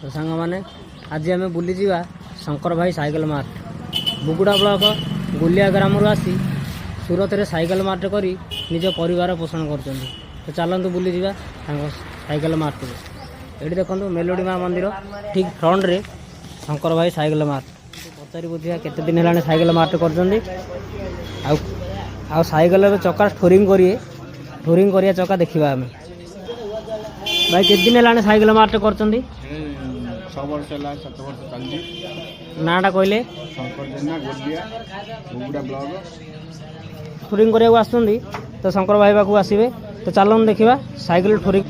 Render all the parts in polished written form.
तो सांग मैंने आज आम बुली जा शंकर भाई cycle mart Buguda block Gulia ग्राम आसी सूरत रे साइकेल मार्ट करी निज परिवार पोषण कर। तो चलतु बुली जा साइकेल मार्ट ये देखो मेलोडी माँ मंदिर ठीक फ्रंट रे शंकर भाई साइकेल मार्ट पचारि बुझा केते दिन है साइकेल मार्ट कर साइकेल चक्का ठोरिंग करिया चक्का देखा आम भाई केते दिन है साइकेल मार्ट कर नाटा कहले ठोरिंग करा आसुँच तो शंकर भाई पाक आसवे। तो चलन देखा साइकेल ठोरिंग।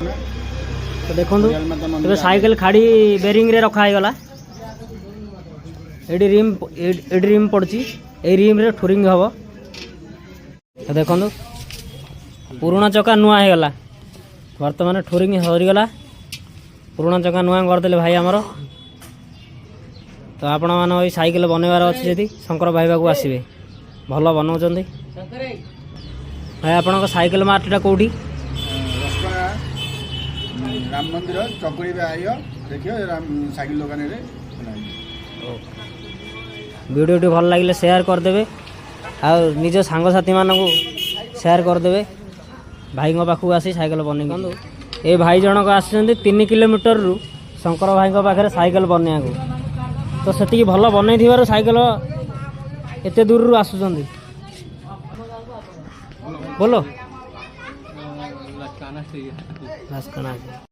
तो देखो तो साइकेल खाड़ी बेरिंग रे रखा गला एडी रिम पड़ी ए रिम रे ठोरिंग हम। तो देखो पुराना चक्का नुआ हो गला बर्तमान ठोरिंग सरीगला पुराना चक्का नुआ करदे भाई आमर। तो आपण मैंने साइकेल बनवार अच्छी जी शंकर भाई पाक आसवे भल बनाऊँ भाई आप साइकेल मार्टा कौटी राम मंदिर चकुरी देखिए साइकिल दुकान रे वीडियो भल लगे शेयर करदे आ निज सांगसाथी मानू शेयर करदे भाई पाखक आसी साइकेल बन। ये भाई जनक आसुँच 3 किलोमीटर रु शंकर भाई पाखे साइकेल बनवा तो से भल बनई साइकेल एत दूर रु आसुँच बोलो।